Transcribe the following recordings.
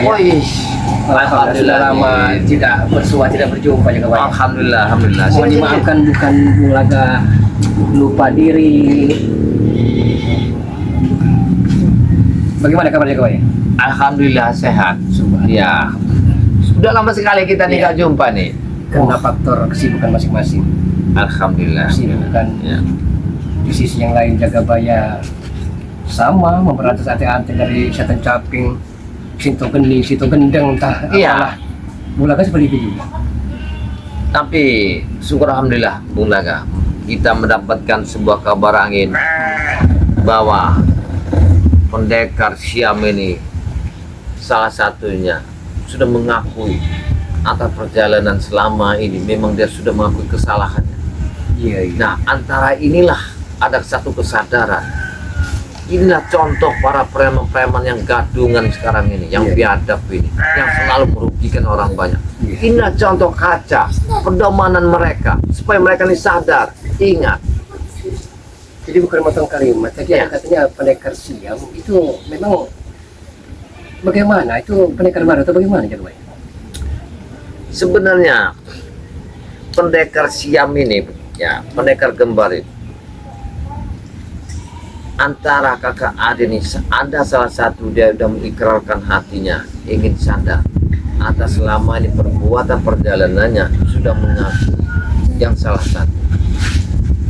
Jagabaya. Alhamdulillah, sudah lama tidak bersua, tidak berjumpa Jagabaya. Alhamdulillah. Mohon dimaafkan, bukan Bung Laga lupa diri. Bagaimana kabar Jagabaya? Alhamdulillah sehat. Ya. Sudah lama sekali kita tidak jumpa nih. Karena faktor kesibukan masing-masing. Alhamdulillah. Kesibukan. Ya. Di sisi yang lain Jagabaya sama memberantas antek-antek dari setan caping, Sinto Gening, Sinto Gendeng, entah apalah. Bung Laga seperti itu juga. Tapi syukur alhamdulillah Bung Laga, kita mendapatkan sebuah kabar angin bahwa pendekar Siam ini salah satunya sudah mengakui atas perjalanan selama ini memang dia sudah mengakui kesalahannya. Iya. Nah, antara inilah ada satu kesadaran. Inilah contoh para preman-preman yang gadungan sekarang ini, yang biadab ini, yang selalu merugikan orang banyak. Inilah contoh kaca pedomanan mereka supaya mereka ini sadar, ingat. Jadi bukan motong kalimat, tadi ada katanya pendekar Siam itu memang bagaimana? Itu pendekar baru atau bagaimana Jagabaya? Sebenarnya pendekar Siam ini, ya pendekar gembar itu, antara kakak adik ini ada salah satu dia sudah mengikrarkan hatinya ingin sadar atas selama ini perbuatan perjalanannya, sudah mengaku yang salah satu.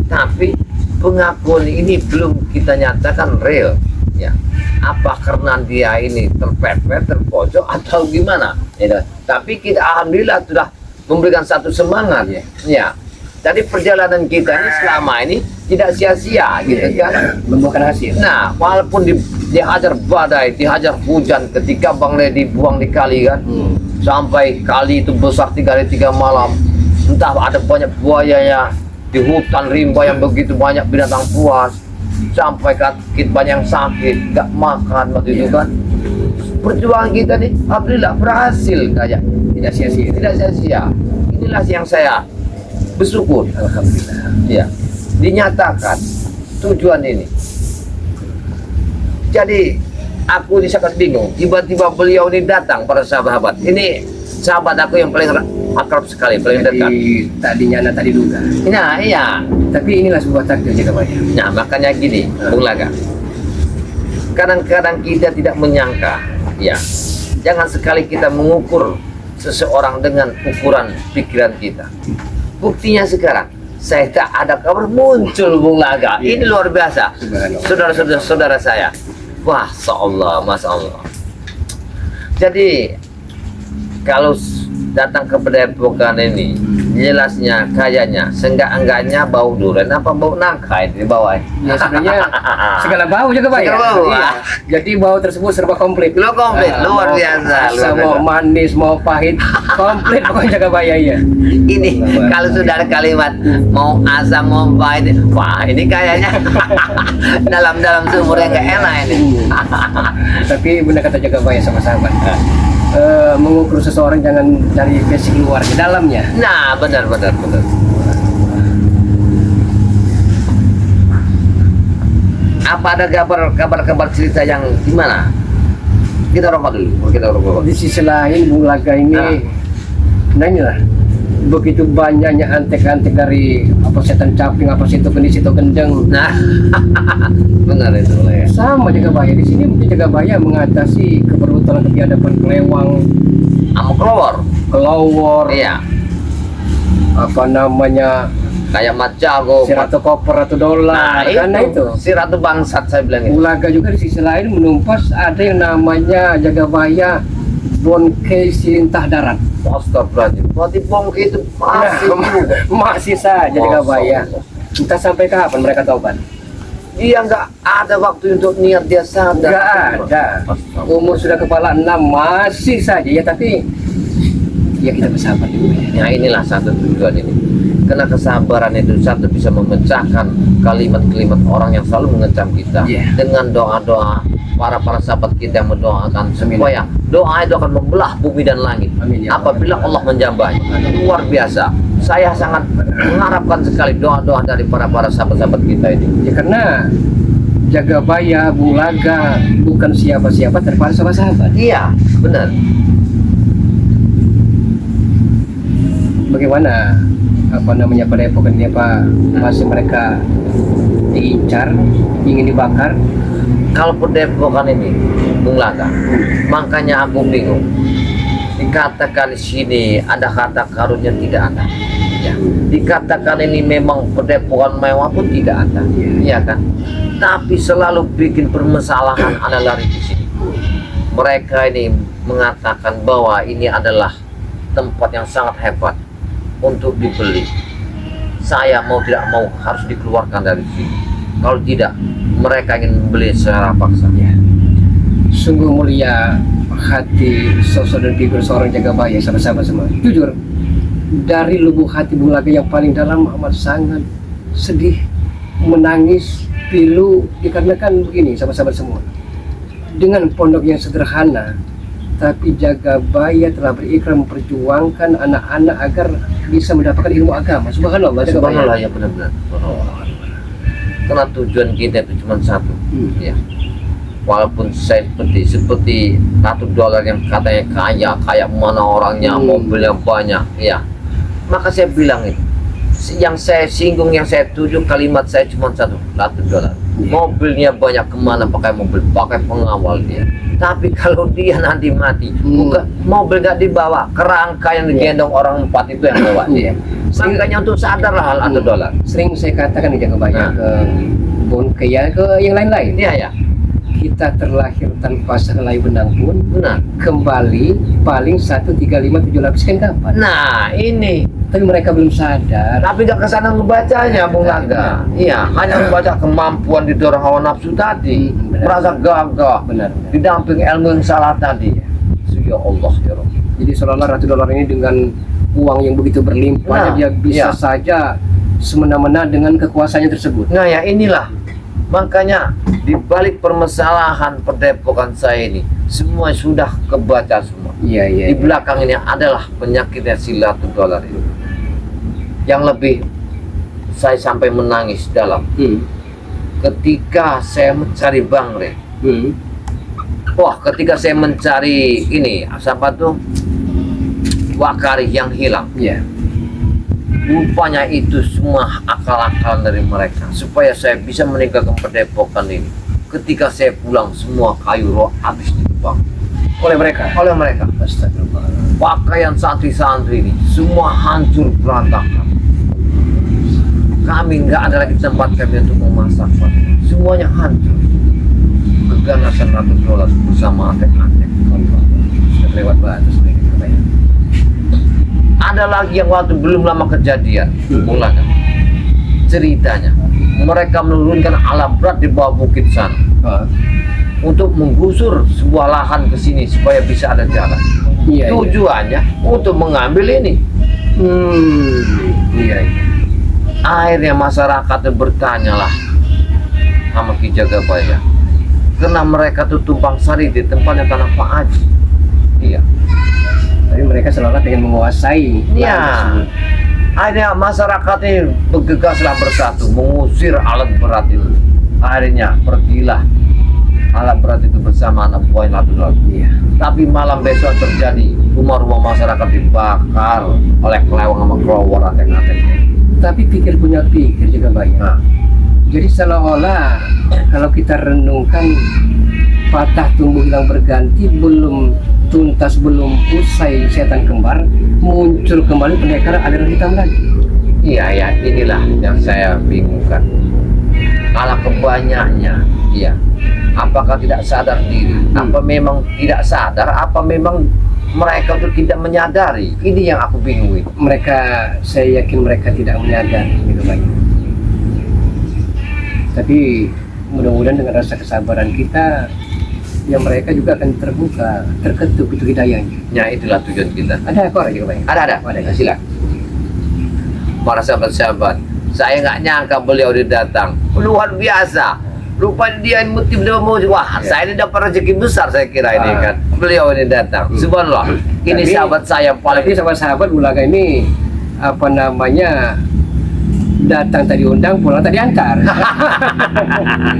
Tapi pengakuan ini belum kita nyatakan real, ya. Apa karena dia ini terpepet, terpojok atau gimana? Ya, tapi kita alhamdulillah sudah memberikan satu semangat, ya. Jadi perjalanan kita ini selama ini tidak sia-sia, gitu kan? Membuahkan hasil. Nah, walaupun dihajar badai, dihajar hujan, ketika Bang Ledi buang di kali kan, sampai kali itu besar 3 hari 3 malam, entah ada banyak buayanya, di hutan rimba yang begitu banyak binatang buas, sampai kaki banyak yang sakit, nggak makan waktu itu kan. Perjuangan kita nih, alhamdulillah berhasil kayak Tidak sia-sia. tidak sia-sia. Inilah yang saya bersyukur, Alhamdulillah. ya, dinyatakan tujuan ini. Jadi aku ini sangat bingung, tiba-tiba beliau ini datang para sahabat. Ini sahabat aku yang paling akrab sekali, paling dekat. Jadi tadinya anak tadi duga. Nah, iya. Tapi inilah sebuah takdir Jagabaya. Nah, makanya gini, Bung Laga. Kadang-kadang kita tidak menyangka, ya. Jangan sekali kita mengukur seseorang dengan ukuran pikiran kita. Buktinya sekarang, saya tak ada kabar muncul Bung Laga. Ini luar biasa. Saudara-saudara saya. Wah, Masya Allah. Jadi, kalau datang ke Padepokan ini, jelasnya kayaknya seenggak-enggaknya bau durian apa bau nangka di bawah. Ya sebenarnya segala bau Jagabaya. Segala bau. Iya. Jadi bau tersebut serba komplit. Lo komplit, luar biasa. Rasa mau manis, mau pahit, komplit pokoknya Jagabaya ya. Ini kalau sudah ada kalimat mau asam mau pahit, wah ini kayaknya dalam sumur yang nggak enak ini. Tapi benar kata Jagabaya sama sahabat. Mengukur seseorang jangan dari basic luar ke dalamnya. Nah, benar. Apa ada kabar cerita yang gimana? Kita rokok dulu. Di sisi lain Bung Laga ini, nah inilah begitu banyaknya antek-antek dari apa setan caping, apa Sinto Gening, Sinto Gendeng. Nah, benar itu ya. Sama Jagabaya di sini mungkin Jagabaya mengatasi keberuntungan kebiadaban kelewang, kelowor, iya. apa namanya Kayak Mat Jago, si Ratu Koper, Ratu Dolar, karena itu si Ratu Bangsat saya bilang itu. Bung Laga juga di sisi lain menumpas ada yang namanya Jagabaya Bongke Silintah Darat. Astagfirullahaladzim, berarti Bongke itu masih juga. Masih saja Jagabaya. Entah sampai kapan mereka taubat. Dia nggak ada waktu untuk niat dia sadar. Nggak ada. Umur sudah kepala 6 masih saja ya, tapi ya kita bersabar dulu ya. Nah, inilah satu tujuan ini. Karena kesabaran itu satu bisa memecahkan kalimat-kalimat orang yang selalu mengecam kita. Dengan doa-doa para sahabat kita yang mendoakan supaya doa itu akan membelah bumi dan langit. Amin, ya apabila Allah menjambahnya. Luar biasa. Saya sangat mengharapkan sekali doa-doa dari para sahabat-sahabat kita ini. Ya karena Jagabaya, Bulaga bukan siapa-siapa daripada sahabat-sahabat. Iya, benar. Bagaimana padepokan ini Pak, masih mereka diincar, ingin dibakar? Kalau padepokan ini, Bung Laga, makanya aku bingung. Dikatakan di sini ada kata karunia, tidak ada. Ya. Dikatakan ini memang padepokan mewah pun tidak ada, iya kan? Tapi selalu bikin permasalahan ada lari di sini. Mereka ini mengatakan bahwa ini adalah tempat yang sangat hebat untuk dibeli. Saya mau tidak mau harus dikeluarkan dari sini. Kalau tidak, mereka ingin membeli secara paksa. Ya. Sungguh mulia hati sosok dan figur seorang Jagabaya, sahabat-sahabat semua. Jujur, dari lubuk hati Bulaga yang paling dalam amat sangat sedih, menangis, pilu, dikarenakan begini, sahabat-sahabat semua. Dengan pondok yang sederhana, tapi Jagabaya telah berikhlas memperjuangkan anak-anak agar bisa mendapatkan ilmu agama. Subhanallah, Subhanallah, ya benar-benar. Karena tujuan kita itu cuma satu, ya. Walaupun saya seperti $1 yang katanya kaya mana orangnya, mobil yang banyak, ya. Maka saya bilang itu, yang saya singgung, yang saya tuju, kalimat saya cuma satu, $1. Mobilnya banyak, kemana pakai mobil, pakai pengawal dia. Tapi kalau dia nanti mati, bukan mobil gak dibawa, kerangka yang digendong orang 4 itu yang bawa dia. Makanya untuk sadarlah hal $1. Sering saya katakan di Jagabaya ke yang lain-lain. Iya ya. Kita terlahir tanpa sehelai benang pun, Benar. kembali paling 1,357 sekian kapan. Nah ini, Tapi mereka belum sadar. tapi gak kesana membacanya, Bung Laga. Iya, hanya membaca kemampuan didorong hawa nafsu tadi, merasa gagah, Benar. didamping ilmu yang salah tadi. Ya Allah ya Rabbi. Jadi seolah-olah $1 ini dengan uang yang begitu berlimpah, Nah, dia bisa iya. saja semena-mena dengan kekuasaannya tersebut. Nah ya inilah, makanya di balik permasalahan padepokan saya ini, semua sudah kebaca semua. Iya. Di belakang ini adalah penyakitnya si $1 itu. Yang lebih, saya sampai menangis dalam ketika saya mencari Bang Re. Wah, ketika saya mencari ini, siapa tuh? Wakari yang hilang. Iya. Rupanya itu semua akal-akalan dari mereka supaya saya bisa meninggalkan padepokan ini. Ketika saya pulang, semua kayu roh habis ditebang Oleh mereka. Astagfirullah. Pakaian santri-santri ini semua hancur berantakan. Kami nggak ada lagi tempat kami untuk memasak, Pak. Semuanya hancur. Keganasan $100 bersama antek-antek. Sudah lewat batas mereka. Ada lagi yang waktu belum lama kejadian, mulai ceritanya. Mereka menurunkan alat berat di bawah bukit sana untuk menggusur sebuah lahan ke sini supaya bisa ada jalan. Iya. Tujuannya untuk mengambil ini. Iya. Akhirnya masyarakat bertanyalah sama Ki Jagabaya, karena mereka tuh tumpang sari di tempatnya tanah Pak Haji. Iya. Tapi mereka seolah-olah ingin menguasai. Iya. Akhirnya masyarakat ini bergegaslah bersatu mengusir alat berat itu. Akhirnya pergilah alat berat itu bersama anak buah $100. Iya. Tapi malam besok terjadi rumah-rumah masyarakat dibakar oleh kelewang sama kelowar antek-anteknya. Tapi punya pikir juga banyak. Nah, Jadi seolah-olah kalau kita renungkan, patah tumbuh hilang berganti, belum tuntas, belum usai setan kembar, muncul kembali pendekar aliran hitam lagi. iya ya, inilah yang saya bingungkan. Kalau kebanyaknya, iya. Apakah tidak sadar diri? Apa memang tidak sadar? Apa memang mereka itu tidak menyadari? Ini yang aku bingung. Saya yakin mereka tidak menyadari gitu banyak. Tapi mudah-mudahan dengan rasa kesabaran kita, ya mereka juga akan terbuka, terketuk itu hidayahnya. Ya itulah tujuan kita. Ada kok juga banyak. Ada. Ada. Silakan. Para sahabat-sahabat, saya nggak nyangka beliau datang. Luar biasa. Rupanya dia yang motif demo. Wah, saya ini dapat rezeki besar saya kira ini kan. Beliau ini datang. Subhanallah. Ini Tapi- sahabat saya paling. Tapi sahabat-sahabat Bulaga ini datang tadi undang, pulang tadi antar.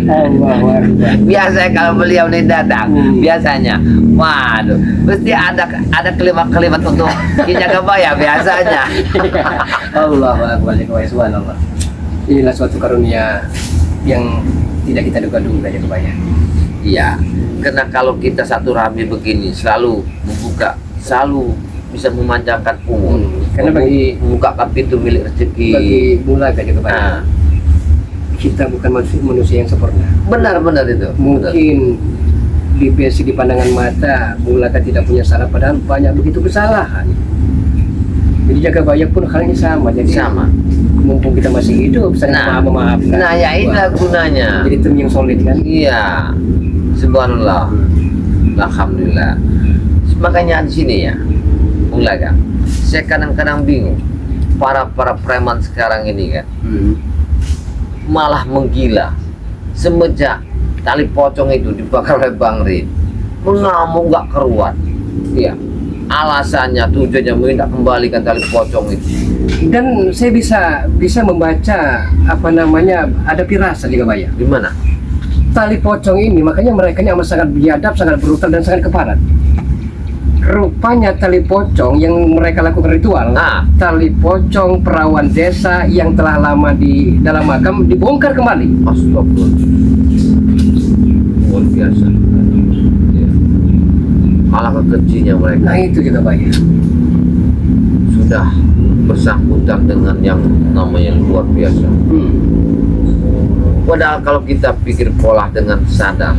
Allah. Biasanya kalau beliau ini datang, biasanya, waduh, mesti ada kalimat-kalimat untuk Ki Jagabaya biasanya. Allah Akbar, subhanallah. Inilah suatu karunia yang tidak kita duga-duga, Jagabaya. Iya, karena kalau kita satu rame begini selalu membuka, selalu bisa memanjangkan umur. Karena membukakan pintu milik rezeki. Bagi Bulaga, Jagabaya, kita bukan manusia yang sempurna. Benar-benar itu. Mungkin di basic di pandangan mata Bulaga tidak punya salah, padahal banyak begitu kesalahan. Jadi Jagabaya pun halnya sama. Jadi Sama. mumpung kita masih hidup, saya memaafkan. Nah, ya inilah gunanya. Jadi tim yang solid kan. Iya, subhanallah, alhamdulillah. Makanya di sini ya, Bulaga, saya kadang-kadang bingung para preman sekarang ini kan, malah menggila semenjak tali pocong itu dibakar oleh Bang Rin, mengamuk nggak keruan. Iya, alasannya tujuannya minta kembalikan tali pocong itu. Dan saya bisa membaca apa namanya, ada firasat Jagabaya. Di mana? Tali pocong ini, makanya mereka ini amat sangat biadab, sangat brutal dan sangat keparat. Rupanya tali pocong yang mereka lakukan ritual, tali pocong perawan desa yang telah lama di dalam makam dibongkar kembali. Astagfirullah, luar biasa. Ya. Malah kekejinya mereka. Nah itu Jagabaya. Sudah bersangkutan dengan yang namanya luar biasa. Padahal kalau kita pikir pola dengan sadar,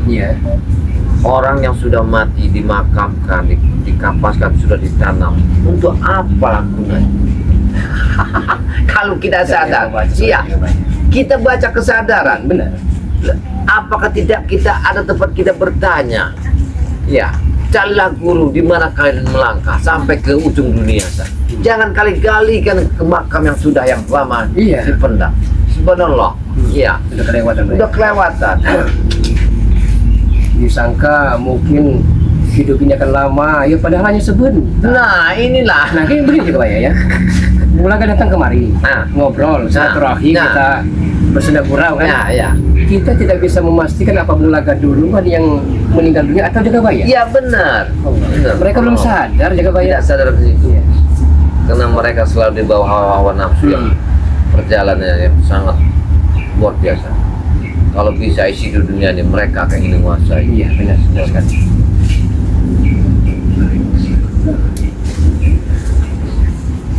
orang yang sudah mati dimakamkan, dikapaskan, sudah ditanam, untuk apa gunanya? Kalau kita sadar, iya, kita baca kesadaran, benar. Apakah tidak kita ada tempat kita bertanya? Ya, carilah guru di mana kalian melangkah sampai ke ujung dunia. Jangan kali-kali kan ke makam yang sudah yang lama dipendam. Subhanallah, iya, Sudah kelewatan. sudah kelewatan. Disangka mungkin hidup ini akan lama, ya padahal hanya sebentar. Nah inilah. Nah kayak begini Jagabaya ya. Bulaga datang kemari, ngobrol, silaturahmi, kita bersenda gurau kan. Kita tidak bisa memastikan apa Bulaga duluan yang meninggal dunia atau Jagabaya. Iya benar. Benar. Mereka belum sadar, Jagabaya. Tidak sadar ke situ. Karena mereka selalu di bawah hawa nafsu yang perjalanannya yang sangat luar biasa. Kalau bisa isi di dunia ini, mereka akan ingin menguasai. Iya benar sekali.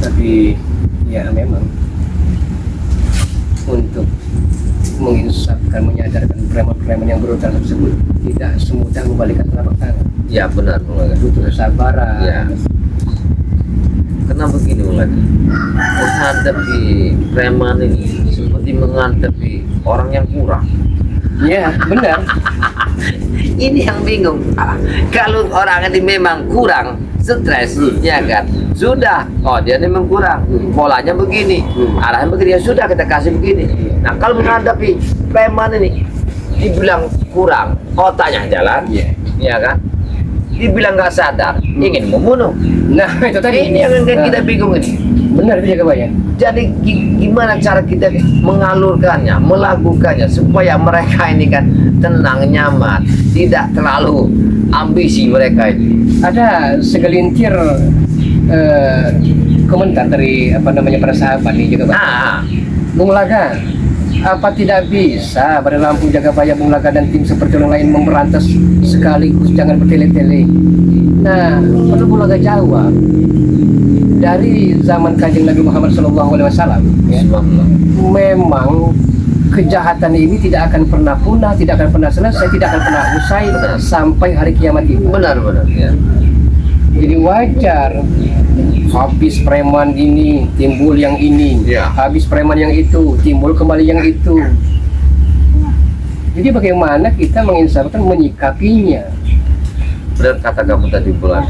Tapi ya memang untuk menginsafkan, menyadarkan preman-preman yang brutal tersebut tidak semudah membalikan telapak tangan. Ya benar, butuh kesabaran. Ya. Karena begini lagi, menghadapi preman ini seperti menghadapi orang yang kurang. Ya benar. Ini yang bingung. Kalau orang ini memang kurang stres, ya kan, sudah, oh dia ini memang kurang, polanya begini, arahnya begini, ya sudah kita kasih begini. Nah kalau menghadapi preman ini dibilang kurang, otaknya jalan, ya kan, dibilang nggak sadar, ingin membunuh. Nah itu tadi. Ini yang kita bingung ini. Benar itu Jagabaya. Jadi gimana cara kita mengalurkannya, melakukannya supaya mereka ini kan tenang, nyaman, tidak terlalu ambisi mereka ini. Ada segelintir komentar dari apa namanya para sahabat nih Jagabaya. Bung Laga, apa tidak bisa pada lampu Jagabaya, Bung Laga dan tim seperti orang lain memberantas sekaligus, jangan bertele-tele. Nah, perlu Bung Laga jawab. Dari zaman Kanjeng Nabi Muhammad SAW, ya, memang kejahatan ini tidak akan pernah punah, tidak akan pernah selesai, tidak akan pernah usai sampai hari kiamat tiba. Benar. Ya. Jadi wajar habis preman ini timbul yang ini, habis preman yang itu timbul kembali yang itu. Jadi bagaimana kita menginsafkan, menyikapinya? Benar kata kamu tadi bulan.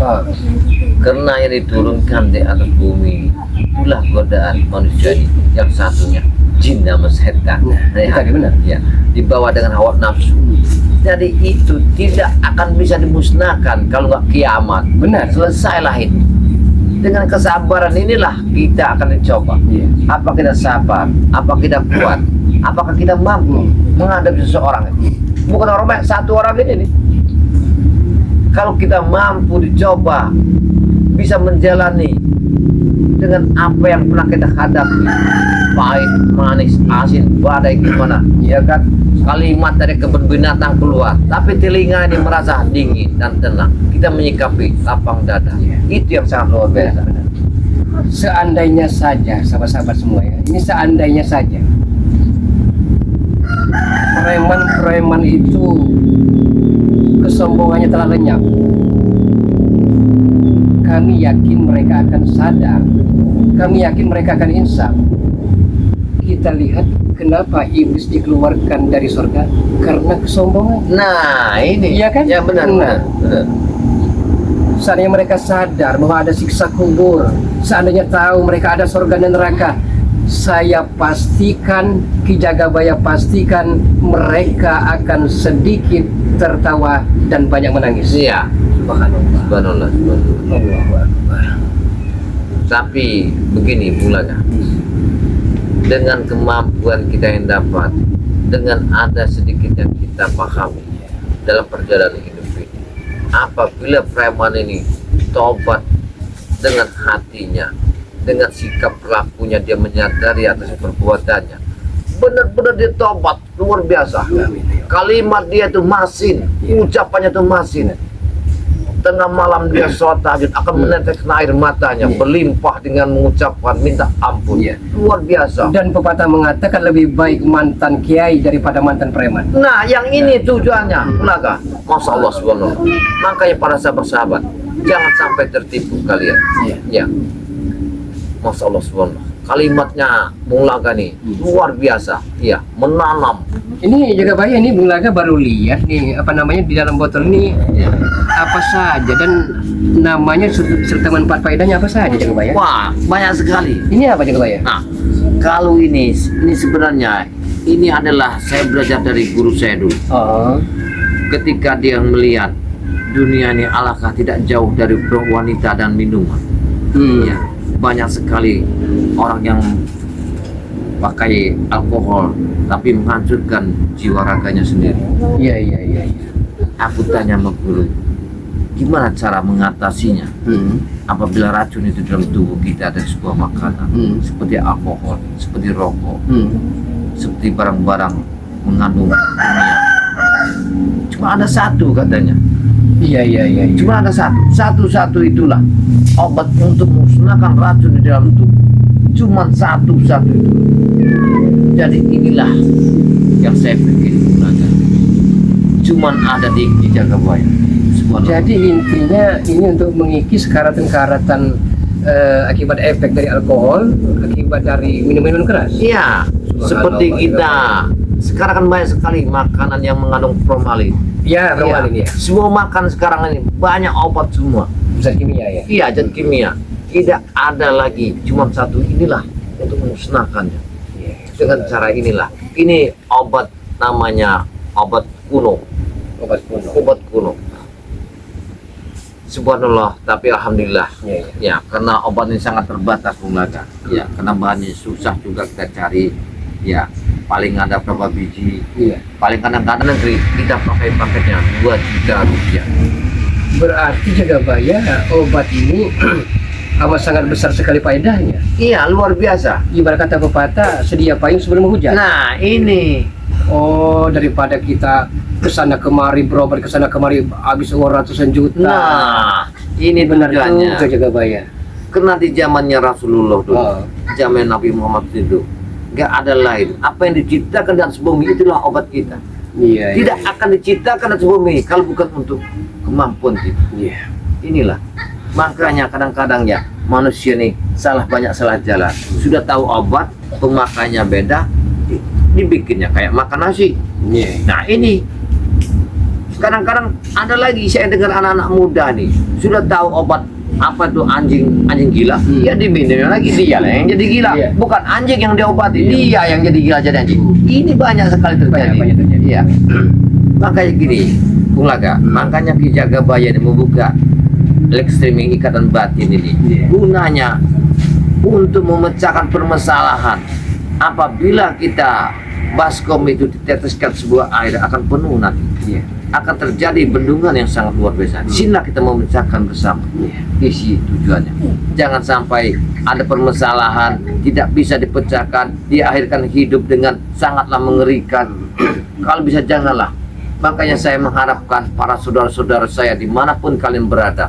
Karena yang diturunkan di atas bumi itulah godaan manusia ini. Yang satunya jin sama setan. Benar. Ya, dibawa dengan hawa nafsu. Jadi itu tidak akan bisa dimusnahkan kalau nggak kiamat. Benar. Selesailah itu. Dengan kesabaran inilah kita akan dicoba. Iya. Apa kita sabar? Apa kita kuat? Apakah kita mampu menghadapi seseorang? Bukan orang banyak, satu orang ini nih. Kalau kita mampu dicoba, bisa menjalani dengan apa yang pernah kita hadapi, pahit, manis, asin, badai gimana, ya kan? Kalimat dari kebun binatang keluar, tapi telinga ini merasa dingin dan tenang. Kita menyikapi lapang dada. Itu yang sangat luar biasa. Seandainya saja, sahabat-sahabat semua ya, ini seandainya saja preman-preman itu kesombongannya telah lenyap, kami yakin mereka akan sadar, kami yakin mereka akan insaf. Kita lihat kenapa iblis dikeluarkan dari surga, karena kesombongan. Nah ini, Iya kan? ya benar, Nah. benar. Seandainya mereka sadar bahwa ada siksa kubur, seandainya tahu mereka ada surga dan neraka, saya pastikan, Ki Jagabaya pastikan mereka akan sedikit tertawa dan banyak menangis. Iya, Subhanallah. subhanallah, subhanallah. Allahu Akbar. Tapi begini Bulaga, dengan kemampuan kita yang dapat, dengan ada sedikit yang kita pahami dalam perjalanan hidup ini, apabila preman ini tobat dengan hatinya, dengan sikap pelakunya, dia menyadari atas perbuatannya, benar-benar dia tobat luar biasa. Kalimat dia tuh masin, ucapannya tuh masin. Tengah malam dia sholat tahajud, akan meneteskan air matanya, berlimpah dengan mengucapkan minta ampun. Luar biasa. Dan pepatah mengatakan lebih baik mantan kiai daripada mantan preman. Nah, yang ini tujuannya, Bulaga. Masya Allah subhanallah. Makanya para sahabat-sahabat, jangan sampai tertipu kalian. Ya. Masya Allah subhanallah. Kalimatnya Bung Laga nih luar biasa. Iya, menanam. Ini Jagabaya, ini Bung Laga baru lihat nih apa namanya di dalam botol ini apa saja, dan namanya serta manfaat faedahnya apa saja Jagabaya? Wah, banyak sekali. Ini apa Jagabaya? Nah, kalau ini sebenarnya ini adalah saya belajar dari guru saya dulu. Oh. Ketika dia melihat dunia ini alangkah tidak jauh dari wanita dan minuman. Ya, banyak sekali orang yang pakai alkohol tapi menghancurkan jiwa raganya sendiri. Iya. Aku tanya sama guru, gimana cara mengatasinya apabila racun itu dalam tubuh kita ada sebuah makanan seperti alkohol, seperti rokok, seperti barang-barang mengandung kimia. Cuma ada satu katanya. Iya. Cuma ada satu itulah obat untuk musnahkan racun di dalam tubuh. Cuma satu itu. Jadi inilah yang saya pikir gunakan. Cuman ada di Jagabaya. Jadi intinya ini untuk mengikis karatan-karatan akibat efek dari alkohol, akibat dari minum-minum keras. Iya, seperti kita sekarang kan banyak sekali makanan yang mengandung formalin. Iya, formalin ya. Semua makan sekarang ini banyak obat semua. Zat kimia ya. Iya, zat kimia. Tidak ada lagi, cuma satu inilah untuk memusnahkannya. Dengan cara inilah. Ini obat namanya obat kuno. Obat kuno. Subhanallah, tapi alhamdulillah. Ya, karena obat ini sangat terbatas Bung Laga. Ya, karena bahannya susah juga kita cari. Ya, paling ada berapa biji. Paling kadang-kadang negeri kita pakai paketnya 2 juta rupiah. Berarti Jagabaya obat ini amat sangat besar sekali faedahnya. Iya, luar biasa. Ibarat kata pepatah, sedia payung sebelum hujan. Nah, ini. Oh, daripada kita kesana kemari berobat kesana kemari habis uang ratusan juta. Nah, ini benar tujuannya. juga Jagabaya. Karena di zamannya Rasulullah dulu, zaman Nabi Muhammad itu, nggak ada lain. Apa yang diciptakan dan sebumi itulah obat kita. Iya. Tidak akan diciptakan dan sebumi kalau bukan untuk kemampuan kita. Iya. Inilah. Makanya kadang-kadang ya manusia nih banyak salah jalan. Sudah tahu obat, pemakaiannya beda, dibikinnya kayak makan nasi. Nah ini kadang-kadang ada lagi saya dengar anak-anak muda nih sudah tahu obat apa tuh anjing gila, ya diminum lagi dia lah yang jadi gila, bukan anjing yang diobati, dia yang jadi gila jadi anjing. Ini banyak sekali terjadi. Iya. Makanya gini, Bung Laga, makanya Ki Jagabaya ini membuka live streaming ikatan batin ini gunanya untuk memecahkan permasalahan. Apabila kita baskom itu diteteskan sebuah air akan penuh nanti, akan terjadi bendungan yang sangat luar biasa. Sinilah kita memecahkan bersama. Isi tujuannya. Jangan sampai ada permasalahan tidak bisa dipecahkan, diakhirkan hidup dengan sangatlah mengerikan. Kalau bisa janganlah. Makanya saya mengharapkan para saudara-saudara saya dimanapun kalian berada,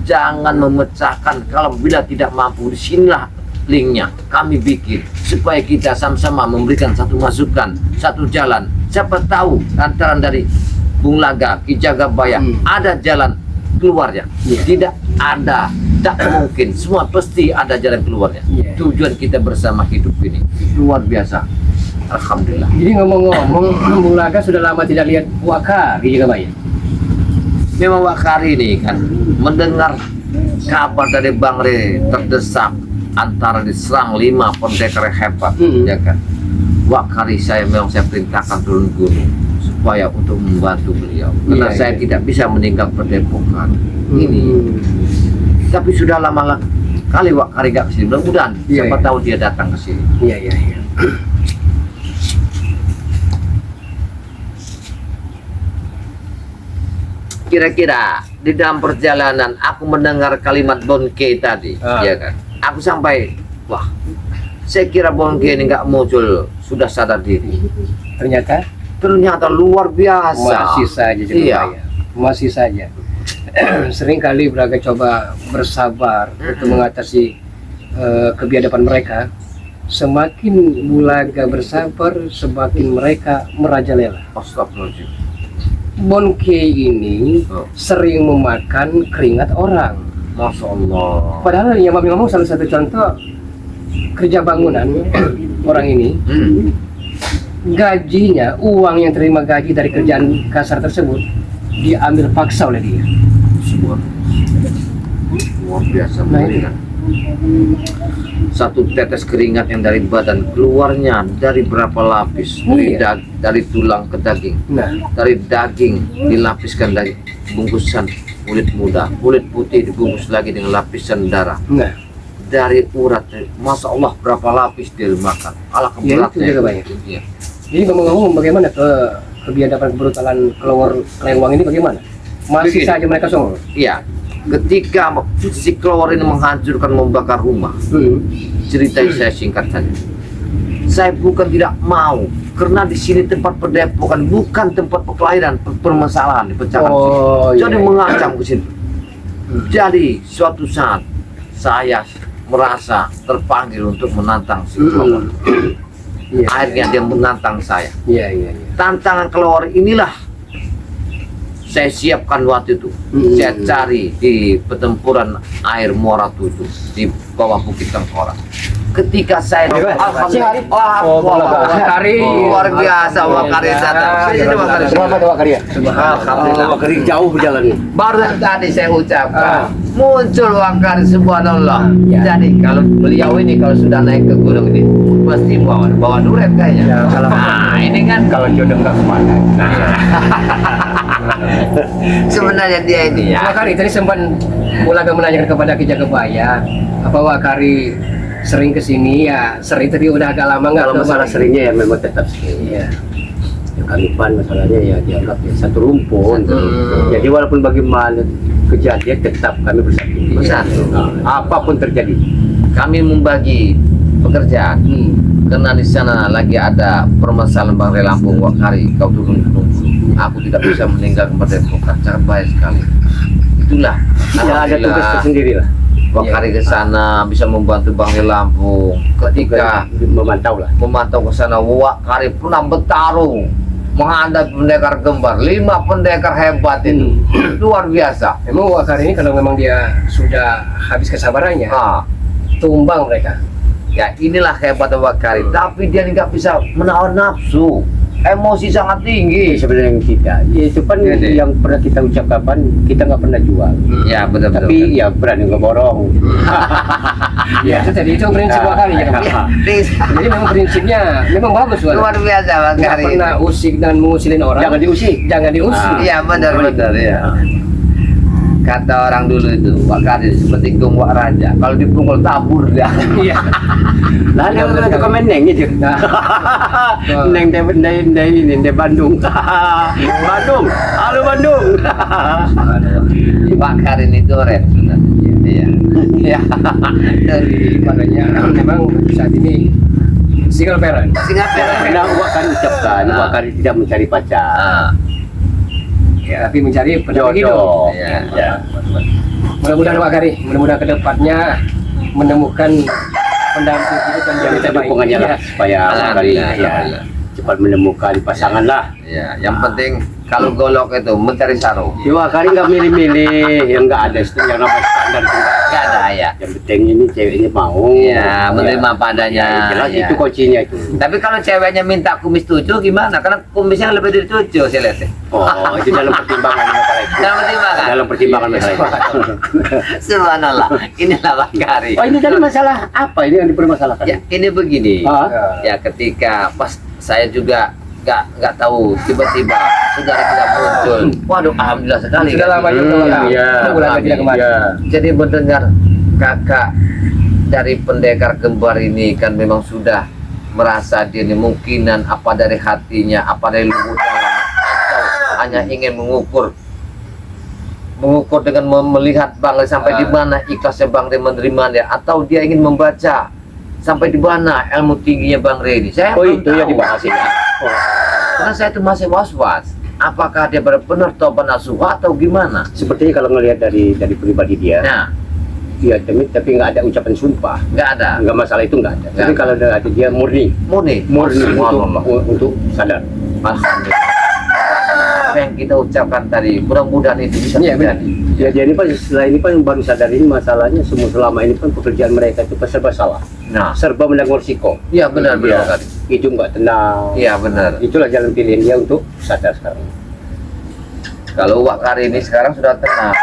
jangan memecahkan. Kalau bila tidak mampu, disinilah linknya kami bikin supaya kita sama-sama memberikan satu masukan, satu jalan. Siapa tahu antara dari Bung Laga, Ki Jagabaya ada jalan keluarnya. Tidak ada, tak mungkin. Semua pasti ada jalan keluarnya. Tujuan kita bersama hidup ini luar biasa. Alhamdulillah. Jadi ngomong-ngomong, Bung Laga sudah lama tidak lihat Wakari Ki Jagabaya. Memang Wakari ini kan mendengar kabar dari Bang Re terdesak antara diserang 5 pendekar hebat, ya kan. Wakari memang saya perintahkan turun gunung supaya untuk membantu beliau, karena saya tidak bisa meninggal Padepokan ini. Tapi sudah lama kali Wakari gak kesini, mudah-mudahan siapa tahu dia datang ke sini. Iya. Kira-kira di dalam perjalanan aku mendengar kalimat Bonke tadi, ya kan. Aku sampai, wah, saya kira Bonke ini nggak muncul, sudah sadar diri. Ternyata luar biasa. Masih saja Jagabaya. Masih saja. Sering kali Braga coba bersabar untuk mengatasi kebiadaban mereka. Semakin Bulaga bersabar, semakin mereka merajalela. Astagfirullahaladzim. Bonke ini sering memakan keringat orang. Masya Allah. Padahal yang Babi ngomong salah satu contoh kerja bangunan orang ini, gajinya, uang yang terima gaji dari kerjaan kasar tersebut diambil paksa oleh dia. Luar biasa mengerikan. Satu tetes keringat yang dari badan keluarnya dari berapa lapis, dari tulang ke daging, dari daging dilapiskan dari bungkusan kulit muda, kulit putih dibungkus lagi dengan lapisan darah, dari urat, Masya Allah berapa lapis dia makan. Allah keberatnya. Jadi ngomong-ngomong, bagaimana kebiadaban kebrutalan Kelewang ini bagaimana? Masih saja mereka songong? Iya. Ketika si Kelewar ini menghancurkan, membakar rumah, cerita saya singkat saja. Saya bukan tidak mau, karena di sini tempat Padepokan, bukan tempat perkelahian, permasalahan dipecahkan. Jadi mengancam ke sini. Jadi suatu saat saya merasa terpanggil untuk menantang si Kelewar. Akhirnya dia menantang saya. Tantangan Kelewar inilah saya siapkan waktu itu. Saya cari di pertempuran air Muara 7 di bawah Bukit Tengkorak. Ketika saya Alhamdulillah, Wakari luar biasa. Wakari datang. Alhamdulillah. Wakari jauh berjalan. Baru tadi saya ucapkan muncul Wakari, subhanallah. Jadi kalau beliau ini kalau sudah naik ke gunung ini pasti bawa duret kayaknya. Ini kan Kalau jodoh nggak kemana. sebenarnya dia ini ya. Wakari tadi sempat Bulaga menanyakan kepada Ki Jagabaya, apa Wakari sering kesini? Ya sering, tadi udah agak lama nggak. Kalau masalah seringnya ya memang tetap sering. Yang Kalipan masalahnya ya dianggap ya satu rumpun. Jadi walaupun bagaimana kejadian tetap kami bersatu. Apapun terjadi. Kami membagi pekerjaan. Karena di sana lagi ada permasalahan Bang Re Lampung. Wakari, kau turun gunung. Aku tidak bisa meninggalkan Padepokan, sangat baik sekali. Itulah. Ya ada tugas tersendiri lah. Wakari ke sana bisa membantu Bang Re Lampung. Ketika memantau ke sana, Wakari pernah bertarung menghadapi pendekar kembar, 5 pendekar hebat itu. Luar biasa. Emang Wakari ini kalau memang dia sudah habis kesabarannya, tumbang mereka. Ya inilah hebat Wakari. Tapi dia nggak bisa menahan nafsu. Emosi sangat tinggi. Sebenarnya tidak. Ya, itu kan yang pernah kita ucapkan, kita nggak pernah jual. Ya benar-benar. Tapi ya berani ngeborong. Ya itu tadi, itu prinsip Wakari ya. Jadi memang prinsipnya memang bagus. Luar biasa Wakari. Nggak pernah usik dan mengusilin orang. Jangan diusik. Jangan diusik. Iya benar-benar ya. Kata orang dulu itu, Wak Karin seperti gong wak raja. Kalau dipukul tabur dia. Iya. Lah dia udah komen neng gitu. Neng ini Bandung. Bandung. Halo Bandung. Wak Karin itu keren sebenarnya. Iya. Iya. Dari Makanya memang saat ini single parent. Singapura. Nah, Wak Karin ucapkan, Wak Karin tidak mencari pacar. Ah, Ya, tapi mencari pendamping hidup. Jodoh. iya. Ya. Mudah-mudahan Pak Kari, mudah-mudahan ke depannya menemukan pendamping hidup yang Yang kita terbaik. dukungannya lah Iya. supaya Wak Karin Alhamdulillah, ya alhamdulillah. cepat menemukan pasangan lah. Iya, yang penting kalau golok itu mencari sarung. Ya, Wak Karin nggak milih-milih, yang nggak ada yang namanya standar itu nggak ada. Enggak ada ya. Yang penting ini ceweknya mau. Iya, menerima padanya. Ya, jelas Iya. itu kuncinya itu. Tapi kalau ceweknya minta kumis cucu gimana? Karena kumisnya lebih dari cucu saya lihat. Oh, itu dalam pertimbangan masalah itu. Dalam pertimbangan? Dalam pertimbangan masalah itu. Subhanallah. Inilah Wak Karin. Oh, ini tadi masalah apa ini yang dipermasalahkan? Ya, ini begini. Ah? Ya, ketika pas saya juga nggak tahu tiba-tiba saudara kita muncul. Waduh, alhamdulillah sekali. Sudah lama juga Pak. Iya. Bulan tidak kemarin. Iya. Jadi mendengar kakak dari pendekar kembar ini kan memang sudah merasa dia ini mungkinan apa dari hatinya, apa dari lubuk dalam, atau hanya ingin mengukur dengan melihat Bang Rey sampai di mana ikhlasnya Bang Rey menerimanya, atau dia ingin membaca sampai di mana ilmu tingginya Bang Rey ini. Saya Oh, belum itu yang tahu. dibahas ini. Oh. Karena saya itu masih was-was. Apakah dia benar-benar tobat nasuh atau gimana? Sepertinya kalau ngelihat dari pribadi dia, Nah, iya tapi nggak ada ucapan sumpah. nggak ada. Nggak masalah itu nggak ada. Nggak Tapi ada. kalau ada dia murni Subhanallah. untuk sadar. Alhamdulillah. Apa yang kita ucapkan tadi, mudah-mudahan itu bisa Iya, benar. terjadi. Ya dia ini setelah ini yang baru sadar ini masalahnya semua selama ini pekerjaan mereka itu serba salah, Nah, serba menanggung risiko. iya benar Iya. kali. Itu nggak tenang. Iya benar. Itulah jalan pilihan dia untuk sadar sekarang. Kalau Wak Karin ini sekarang sudah tenang.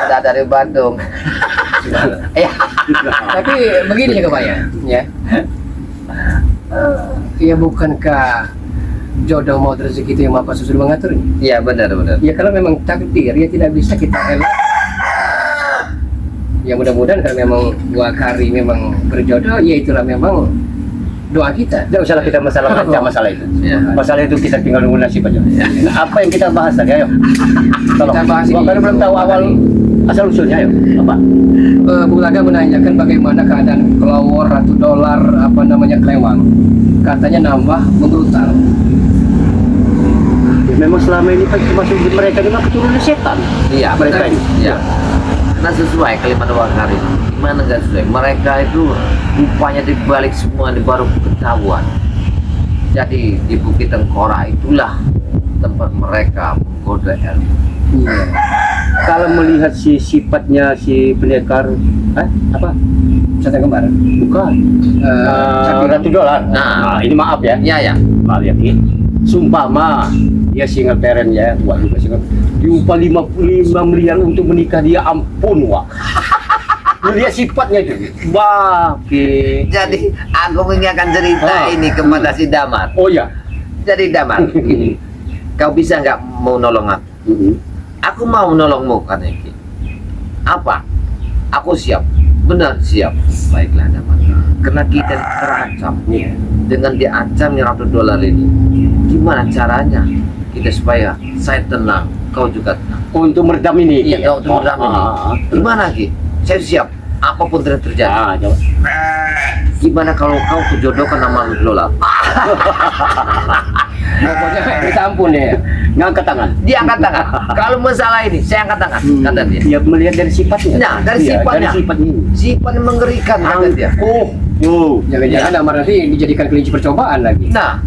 Anda dari Bandung. Iya. Tapi begini juga Pak ya. Ya bukankah jodoh maut rezeki itu yang Maha Kuasa sudah mengatur? Iya benar. Ya kalau memang takdir ya tidak bisa kita elak. Ya mudah-mudahan kalau memang Wak Kari memang berjodoh, ya itulah memang doa kita. Tidak usah kita masalah masalah itu. Iya. Masalah itu kita tinggal nunggu nasib aja. Nah, apa yang kita bahas tadi? Ayo. Tolong. Kita bahas ini. Wak Karin belum tahu awal asal usulnya. Ayo. Apa? Bu Laga menanyakan bagaimana keadaan kelawar atau dolar apa namanya kelewang. Katanya nambah membrutal. Ya, memang selama ini kan termasuk mereka memang keturunan setan. Iya Mereka benar. ini. Iya. Karena sesuai kalimat Wak Karin. Gimana nggak sesuai? Mereka itu rupanya dibalik semua ini baru ketahuan. Jadi di Bukit Tengkorak itulah tempat mereka menggoda ilmu. Iya. Kalau melihat sifatnya si pendekar, apa? Setan kembar. Bukan. Ratu Dolar. Nah. Ini maaf ya. Iya. Maaf ya, Ki. Sumpah mah dia single parent ya, Wak juga single. Diupah 55 miliar untuk menikah dia, ampun Wak. Lihat sifatnya itu. Wah, Ki. Jadi aku mengingatkan cerita ini kepada si Damar. Oh ya. Jadi Damar, gini, kau bisa nggak mau nolong aku? Aku mau menolongmu katanya. Ki. Apa? Aku siap. Benar siap. Baiklah Damar. Karena kita terancam dengan diancamnya Ratu Dolar ini. Gimana caranya kita supaya saya tenang, kau juga tenang? Untuk meredam ini. Iya, untuk meredam ini. Gimana Ki? Saya siap. Apapun yang terjadi. Ah, coba. Gimana kalau kau kujodohkan nama Ratu Dolar? Pokoknya kita ampun ya. Ngangkat tangan. Dia angkat tangan. Kalau masalah ini, saya angkat tangan. Kata dia. Ya melihat dari sifatnya. Nah, dari Iya, sifatnya. Dari sifatnya. Sifatnya mengerikan kata dia. Jangan-jangan Amar nanti dijadikan kelinci percobaan lagi. Nah,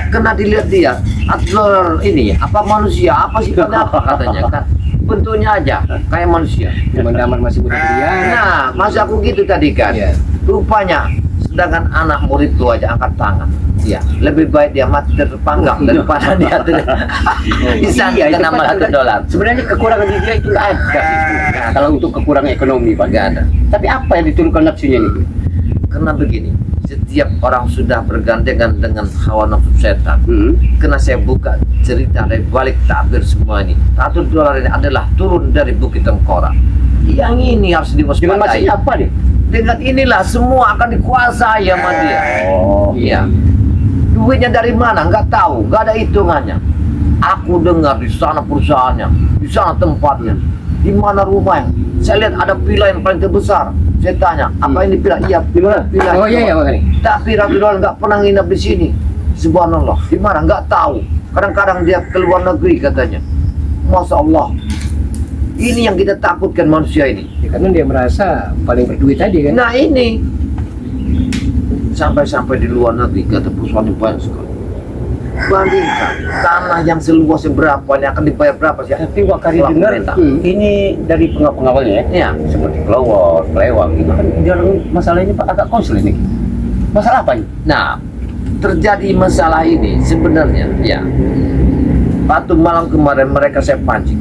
kena dilihat dia. Adler ini apa manusia? Apa sifatnya apa katanya kan? Bentuknya aja kayak manusia. Memang Damar masih muda belia. Nah, masa aku gitu tadi kan? Iya. Rupanya, sedangkan anak murid itu aja angkat tangan. Iya, lebih baik dia mati terpanggang daripada dia disangka itu nama kan Ratu Dolar. Sebenarnya kekurangan di dia itu nggak ada sih sebenarnya. Kalau untuk kekurangan ekonomi Pak. Nggak ada. Tapi apa yang diturunkan nafsunya itu? Karena begini, setiap orang sudah bergandengan dengan hawa nafsu setan. Karena saya buka cerita dari balik takbir semua ini. $1 ini adalah turun dari Bukit Tengkorak. Yang ini harus Dengan masih diwaspadai. apa nih? Dengan inilah semua akan dikuasai sama dia. Oh, Iya. Duitnya dari mana? Nggak tahu. Nggak ada hitungannya. Aku dengar di sana perusahaannya, di sana tempatnya, di mana rumahnya. Saya lihat ada villa yang paling terbesar. Saya tanya, apa ini villa? Iya, Di mana? villa. Oh iya, Pak Kari. Tapi Ratu Dolan nggak pernah nginap di sini. Subhanallah. Di mana? Nggak tahu. Kadang-kadang dia ke luar negeri katanya. Masya Allah. Ini yang kita takutkan manusia ini. Ya, karena dia merasa paling berduit tadi kan. Nah ini sampai-sampai di luar negeri kata perusahaan yang banyak sekali. Bandingkan tanah yang seluasnya berapa, ini akan dibayar berapa sih? Tapi Wakari Uang dengar pemerintah. ini dari pengawalnya ya, Iya. seperti pelawak, pelewang gitu kan. Masalah ini Pak agak konsul ini. Masalah apa ini? Nah, terjadi masalah ini sebenarnya ya. Waktu malam kemarin mereka saya pancing.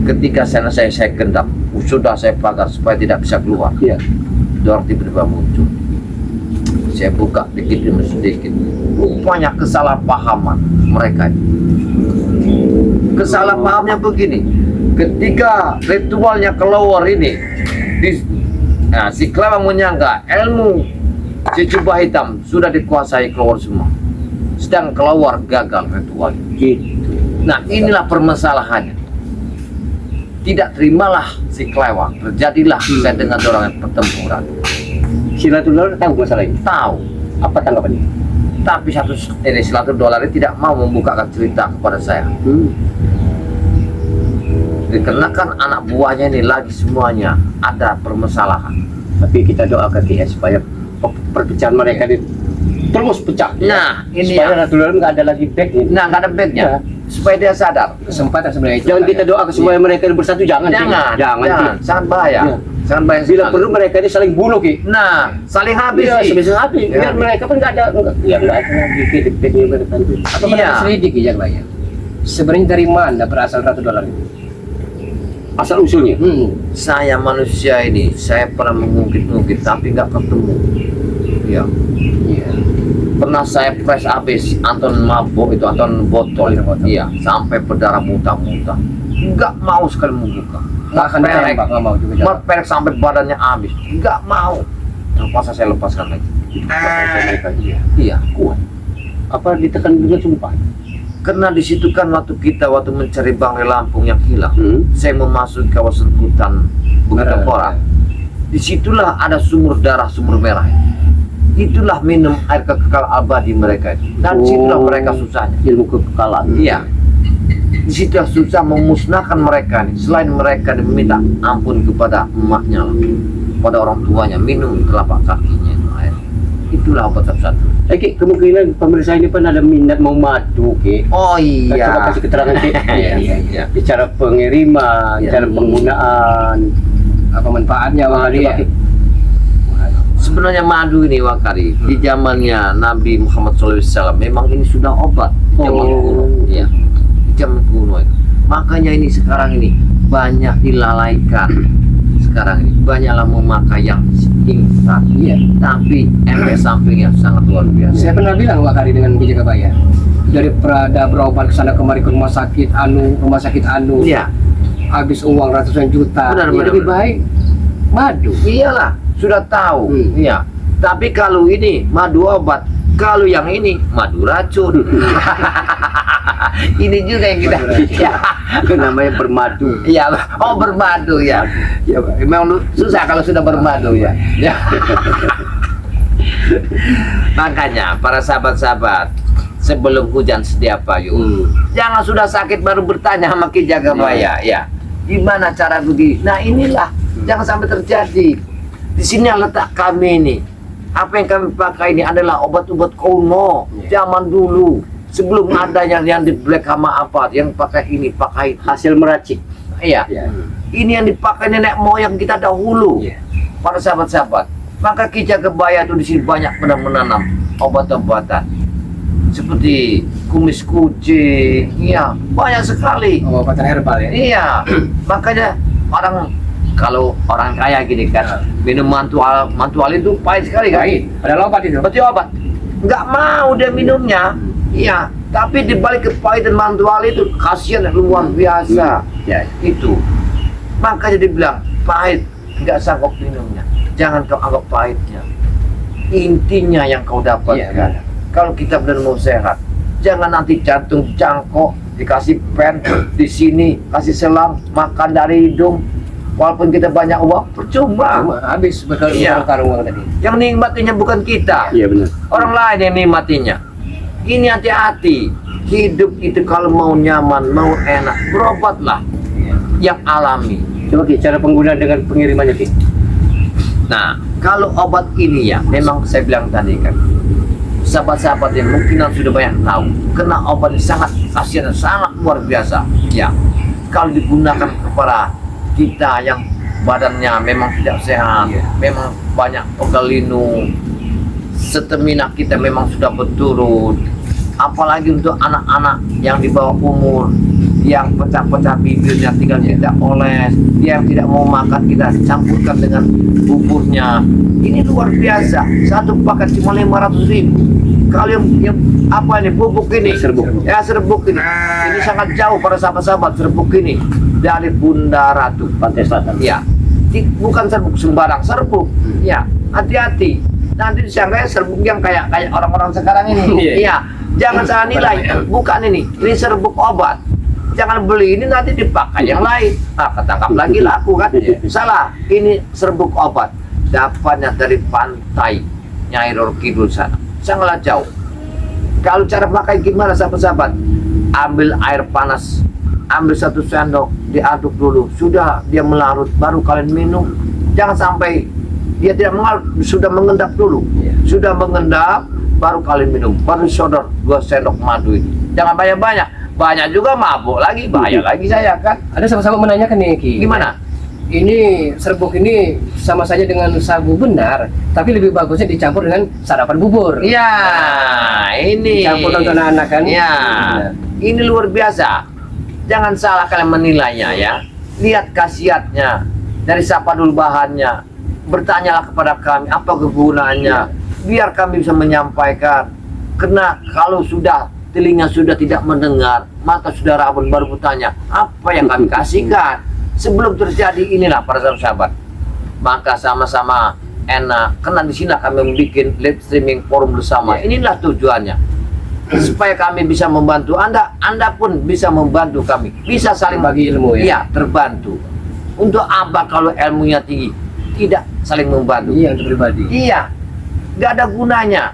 Ketika saya gendam, sudah saya pagar supaya tidak bisa keluar. Iya. Dor tiba-tiba muncul. Saya buka dikit demi sedikit. Rupanya kesalahpahaman mereka. Kesalahpahamnya begini. Ketika ritualnya keluar ini, si Kelewang menyangka ilmu si jubah hitam sudah dikuasai keluar semua. Sedang keluar gagal ritual. Gitu. Nah inilah permasalahannya. Tidak terimalah si Kelewang. Terjadilah saya dengan orang yang pertempuran. $100 tahu masalah ini? Tahu. Apa tanggapannya? Tapi $100 ini tidak mau membukakan cerita kepada saya. Dikarenakan anak buahnya ini lagi semuanya ada permasalahan. Tapi kita doakan dia supaya perpecahan mereka ini terus pecah. Nah, ini supaya ya. Ratu Dolan nggak ada lagi backnya. Nah, nggak ada backnya. Supaya dia sadar. Kesempatan sebenarnya itu. Jangan Pak, kita ya. doakan supaya mereka ini bersatu, jangan. Jangan. Ki. Sangat bahaya. Iya. Sangat bahaya. Bila sekali. perlu mereka ini saling bunuh Ki. Nah, saling habis. Iya, Ki. sebisa habis. Ya. Biar mereka pun nggak ada lagi backnya mereka itu. Apa Iya. pernah selidiki ya Pak ya? Sebenarnya dari mana berasal $100 itu? Asal usulnya. Saya manusia ini, saya pernah mengungkit-ungkit tapi nggak ketemu. Ya. Iya. Pernah saya press habis Anton mabuk itu, Anton botol. Iya, sampai berdarah muntah-muntah. Nggak mau sekali membuka. Nggak akan ditembak, nggak mau juga. Merperek sampai badannya habis. Nggak mau. Terpaksa saya lepaskan lagi. Mereka iya. Iya. Kuat. Apa ditekan dengan sumpah? Karena di situ kan waktu mencari Bangrai Lampung yang hilang, saya memasuki kawasan hutan Bukit Tengkorak. Disitulah ada sumur darah, sumur merah. Itulah minum air kekal abadi mereka itu. Dan situlah mereka susahnya. Ilmu kekekalan. Iya. Di situ susah memusnahkan mereka nih. Selain mereka meminta ampun kepada emaknya, pada orang tuanya, minum telapak kakinya itu air. Itulah obat satu-satu. Ki, kemungkinan pemirsa ini pun ada minat mau madu Ki. Oh Coba iya. kasih keterangan Ki. Iya. Cara pengiriman, Iya. cara penggunaan. Apa manfaatnya Pak Kari ya? Sebenarnya madu ini Wakari di zamannya Nabi Muhammad SAW memang ini sudah obat di zaman kuno. Ya, di zaman kuno itu. Makanya ini sekarang ini banyak dilalaikan. Sekarang ini banyaklah memakai yang instan. Iya. Tapi efek sampingnya sangat luar biasa. Saya pernah bilang Pak Kari dengan Ki Jagabaya. Daripada berobat ke sana kemari ke rumah sakit anu, Iya, habis uang ratusan juta. Benar, Ya, benar, lebih benar. baik madu. iyalah sudah tahu. Iya. Tapi kalau ini madu obat, kalau yang ini madu racun. Ini juga yang kita. Ya. Itu namanya bermadu. Iya, oh bermadu ya. Ya, memang susah kalau sudah bermadu ya. Ya. Makanya para sahabat-sahabat, sebelum hujan sedia payung. Jangan sudah sakit baru bertanya sama Ki Jagabaya, ya. Gimana cara begini? Nah, inilah jangan sampai terjadi. Di sini letak kami ini. Apa yang kami pakai ini adalah obat-obat kuno zaman dulu. Sebelum adanya yang di black sama apa, yang pakai ini, pakai itu. Hasil meracik. Iya. Ya. Ini yang dipakai nenek moyang kita dahulu. Iya. Para sahabat-sahabat. Maka Ki Jagabaya itu di sini banyak pernah menanam obat-obatan. Seperti kumis kucing. Iya, banyak sekali. Obatan herbal ya. Iya. Makanya orang Kalau orang kaya gini kan, minum mantual itu pahit sekali kan? Padahal obat itu. Berarti obat. Nggak mau dia minumnya. Iya, tapi dibalik kepahitan mantual itu kasihan luar biasa. Ya, itu. Makanya dibilang pahit, nggak sanggup minumnya. Jangan kau anggap pahitnya. Intinya yang kau dapatkan. Kalau kita benar mau sehat, jangan nanti jantung jangkok, dikasih pen di sini, kasih selang, makan dari hidung. Walaupun kita banyak uang, percuma. Habis bekal uang tadi. Yang nikmatinya bukan kita. Iya benar. Orang lain yang nikmatinya. Ini hati-hati. Hidup itu kalau mau nyaman, mau enak, berobatlah yang alami. Coba Ki, cara pengguna dengan pengirimannya Ki. Nah, kalau obat ini ya, memang saya bilang tadi kan, sahabat-sahabat yang mungkin sudah banyak tahu, kena obat ini sangat kasihan, sangat luar biasa. Ya, kalau digunakan kepada kita yang badannya memang tidak sehat, memang banyak pegal linu, stamina kita memang sudah berturun. Apalagi untuk anak-anak yang di bawah umur, yang pecah-pecah bibirnya tinggal kita oles, dia yang tidak mau makan kita campurkan dengan buburnya. Ini luar biasa. Satu paket cuma 500.000. Kalau yang apa ini bubuk ini? Serbuk. Ya serbuk ini. Ini sangat jauh para sahabat-sahabat serbuk ini dari Bunda Ratu Pantai Selatan. ya. Bukan serbuk sembarang serbuk. Ya, hati-hati. Nanti disangka serbuk yang kayak orang-orang sekarang ini. Iya. Jangan salah nilai, bukan ini serbuk obat. Jangan beli ini nanti dipakai yang lain. Ketangkap lagi laku kan? Salah, ini serbuk obat. Dapatnya dari pantai Nyai Roro Kidul sana. Sangatlah jauh. Kalau cara pakai gimana sahabat-sahabat? Ambil air panas, ambil 1 sendok, diaduk dulu. Sudah dia melarut, baru kalian minum. Jangan sampai dia tidak mengalut, sudah mengendap dulu. Sudah mengendap, baru kalian minum, baru sodor 2 sendok madu ini. Jangan banyak-banyak, banyak juga mabuk lagi, bahaya lagi saya kan. Ada sama-sama menanyakan nih Ki. Gimana? Ini serbuk ini sama saja dengan sabu benar, tapi lebih bagusnya dicampur dengan sarapan bubur. Iya, ini. Campur untuk anak-anak kan? Iya, ini luar biasa. Jangan salah kalian menilainya ya. Lihat khasiatnya, dari siapa dulu bahannya. Bertanyalah kepada kami apa kegunaannya. Biar kami bisa menyampaikan. Karena kalau sudah telinga sudah tidak mendengar, mata sudah rabun, baru bertanya apa yang kami kasihkan. Sebelum terjadi inilah para sahabat, maka sama-sama enak. Karena di sini kami membuat live streaming forum bersama. Inilah tujuannya, supaya kami bisa membantu Anda, Anda pun bisa membantu kami, bisa saling bagi ilmu ya. Iya, terbantu. Untuk apa kalau ilmunya tinggi, tidak saling membantu? Iya, untuk pribadi. Iya, nggak ada gunanya.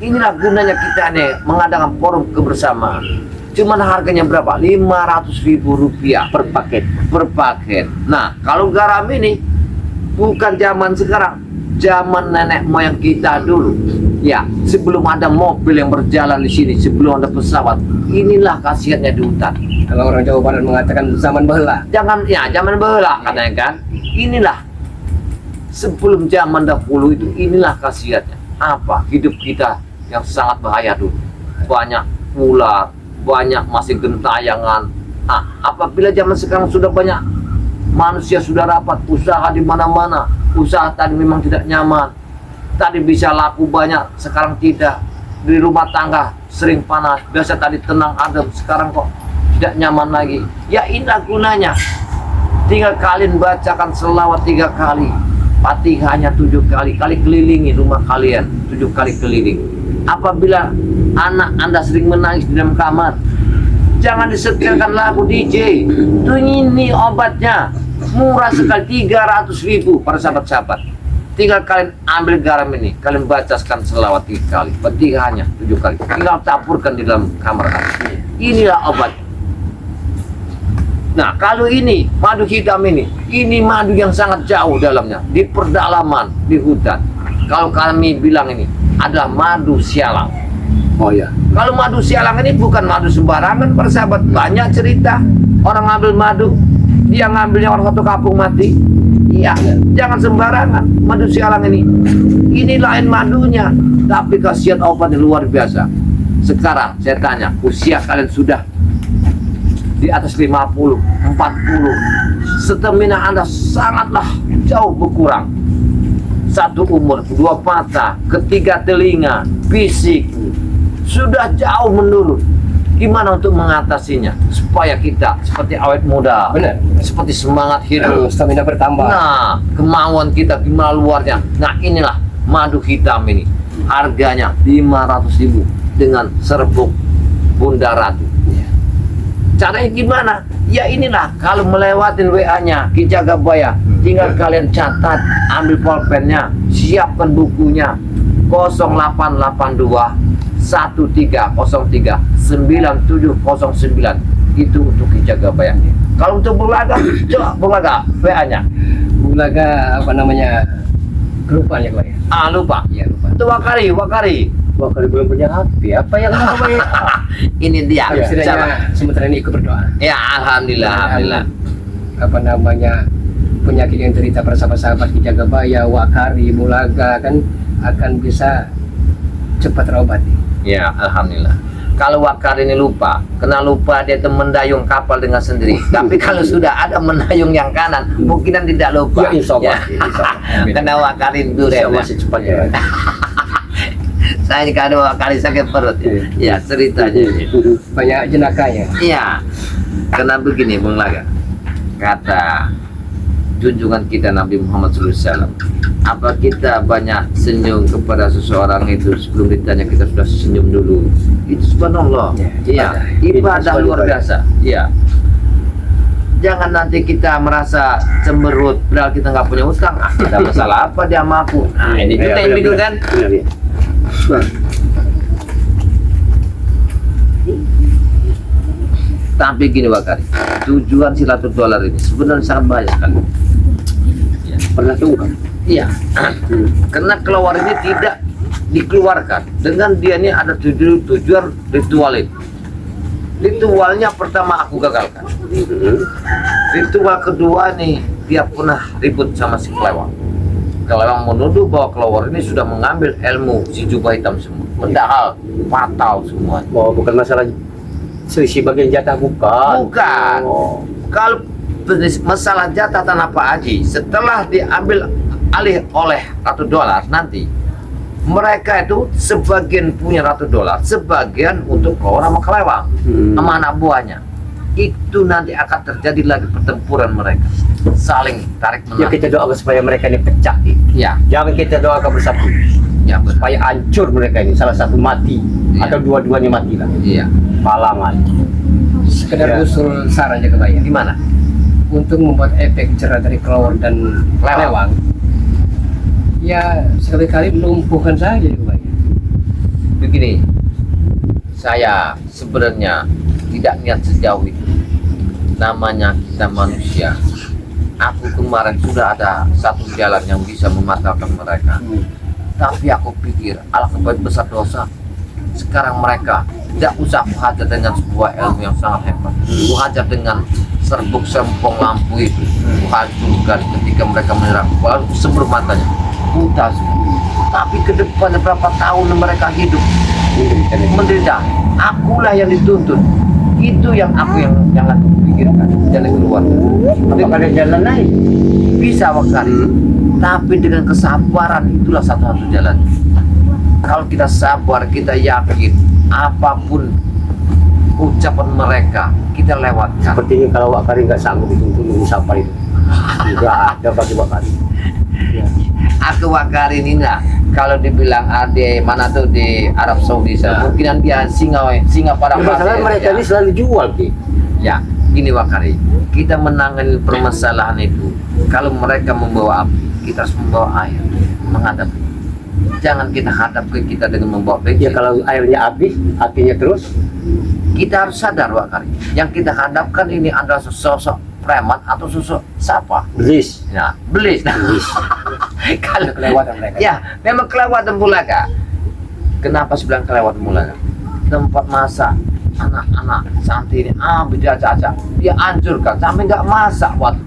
Inilah gunanya kita nih mengadakan forum kebersamaan. Cuman harganya berapa? 500.000 rupiah Per paket. per paket. Nah, kalau garam ini bukan zaman sekarang, zaman nenek moyang kita dulu. Ya, sebelum ada mobil yang berjalan di sini, sebelum ada pesawat, inilah khasiatnya di hutan. Kalau orang Jawa Barat mengatakan zaman baheula. Jangan ya, zaman baheula katanya kan. Inilah sebelum zaman dahulu itu, inilah khasiatnya. Apa? Hidup kita yang sangat bahaya dulu. Banyak ular, banyak masih gentayangan. Nah, apabila zaman sekarang sudah banyak manusia sudah rapat, usaha di mana-mana, usaha tadi memang tidak nyaman. Tadi bisa laku banyak, sekarang tidak. Di rumah tangga sering panas, biasa tadi tenang adem, sekarang kok tidak nyaman lagi. Ya inilah gunanya. Tinggal kalian bacakan selawat 3 kali, Fatihahnya 7 kali, kali kelilingi rumah kalian, 7 kali keliling. Apabila anak Anda sering menangis di dalam kamar, jangan disetelkan lagu DJ. Tuh ini obatnya, murah sekali, 300.000 para sahabat-sahabat. Tinggal kalian ambil garam ini, kalian bacaskan selawat 3 kali, Fatihahnya 7 kali, tinggal campurkan di dalam kamar kalian. Inilah obat. Nah, kalau ini madu hitam ini madu yang sangat jauh dalamnya, di pedalaman, di hutan. Kalau kami bilang ini adalah madu sialang. Oh ya. Kalau madu sialang ini bukan madu sembarangan, persahabat. Banyak cerita orang ngambil madu, dia ngambilnya orang satu kampung mati. Iya, jangan sembarangan madu sialang ini. Ini lain madunya, tapi khasiat obatnya luar biasa. Sekarang saya tanya, usia kalian sudah di atas 50, 40, stamina Anda sangatlah jauh berkurang. Satu umur, dua mata, ketiga telinga, fisik sudah jauh menurun. Gimana untuk mengatasinya supaya kita seperti awet muda, Benar. seperti semangat hidup. Stamina bertambah. Nah, kemauan kita gimana luarnya. Nah, inilah madu hitam ini. Harganya 500.000 dengan serbuk Bunda Ratu. Caranya gimana? Ya inilah, kalau melewatin WA-nya Ki Jagabaya, tinggal kalian catat, ambil pulpennya, siapkan bukunya 0882 1303 9709. Itu untuk Ki Jagabaya. Kalau untuk Bulaga, coba Bulaga WA-nya. Bulaga apa namanya? Kelupaan ya, Pak ya? Lupa. Iya, lupa. Itu Wakari. Wah, kalau belum punya HP, apa yang mau ya? Ini dia. Tapi Cara. setidaknya sementara ini ikut berdoa. Ya, alhamdulillah. Apa namanya, penyakit yang cerita para sahabat-sahabat Ki Jagabaya, Wakari, Bulaga kan akan bisa cepat terobati. Ya, alhamdulillah. Kalau Wakari ini lupa, kena lupa dia itu mendayung kapal dengan sendiri. Tapi kalau sudah ada mendayung yang kanan, mungkinan tidak lupa. Ya, insya Allah. Kena Wakari itu Bisa masih cepat ya. Saya ini kalau Wakari sakit perut. Ya, ceritanya. Banyak jenakanya. Iya. Karena begini, Bung Laga. Kata junjungan kita Nabi Muhammad SAW, apa kita banyak senyum kepada seseorang itu sebelum ditanya kita sudah senyum dulu? Itu subhanallah. Iya, ibadah luar biasa. Iya. Jangan nanti kita merasa cemberut padahal kita nggak punya utang. Ada masalah apa dia sama aku? Nah, ini juga yang bingung kan? Benar, ya. Tapi gini Wakari, tujuan silaturahmi ini sebenarnya sangat bahaya sekali. Pernah coba? Iya, karena keluar ini tidak dikeluarkan dengan dia ini ada tujuan ritual itu. Ritualnya pertama aku gagalkan. Ritual kedua nih dia pernah ribut sama si kelewang. Kelewang menuduh bahwa kelawar ini sudah mengambil ilmu si jubah hitam semua. Padahal fatal semua. Oh, bukan masalah selisih bagian jatah, bukan. Bukan. Oh. Kalau masalah jatah tanah Pak Haji setelah diambil alih oleh $100 nanti, mereka itu sebagian punya $100, sebagian untuk keluar sama kelewang sama anak buahnya. Itu nanti akan terjadi lagi pertempuran mereka, saling tarik Ya, menarik. kita doakan supaya mereka ini pecah. Ya, Jangan kita doakan bersatu ya benar. supaya hancur mereka ini, salah satu mati Iya. atau dua-duanya mati lah. Iya. Palangan. Sekedar Ya. usul saran Jagabaya Gimana? untuk membuat efek jerah dari kelawar dan kelewang. Ya sekali-kali lumpuhkan saja Jagabaya. Begini, saya sebenarnya tidak niat sejauh itu. Namanya kita manusia. Aku kemarin sudah ada satu jalan yang bisa mematakan mereka. Tapi aku pikir, alangkah besar dosa. Sekarang mereka tidak usah kuhajar dengan sebuah ilmu yang sangat hebat. Kuhajar dengan serbuk sempong lampu itu. Kuhancurkan ketika mereka menyerang. Lalu sebelum matanya, buta semua. Tapi ke depan berapa tahun mereka hidup menderita. Akulah yang dituntut. Itu yang aku jangan pikirkan, jalan keluar. Apakah ada jalan lain? Bisa Wakari, tapi dengan kesabaran itulah satu-satu jalan. Kalau kita sabar, kita yakin apapun ucapan mereka kita lewatkan. Sepertinya kalau Wakari nggak sanggup itu untuk nunggu sabar itu. Nggak ada bagi Wakari. Aku Wakari ini nah, kalau dibilang ada mana tuh di Arab Saudi, mungkinan dia singa padang Masalah mereka ini selalu jual, Ki. Ya, gini Wakari, kita menangani permasalahan itu. Kalau mereka membawa api, kita harus membawa air, menghadapi. Jangan kita hadap ke kita dengan membawa bensin. Ya kalau airnya habis, apinya terus. Kita harus sadar Wakari, yang kita hadapkan ini adalah sosok preman atau sosok siapa? Belis. Nah, belis. Kalau Kelewatan mereka. ya, memang kelewatan Bulaga. Kenapa saya bilang kelewatan Bulaga? Tempat masak anak-anak santri ini berjaja-jaja, dia hancurkan sampai nggak masak waktu.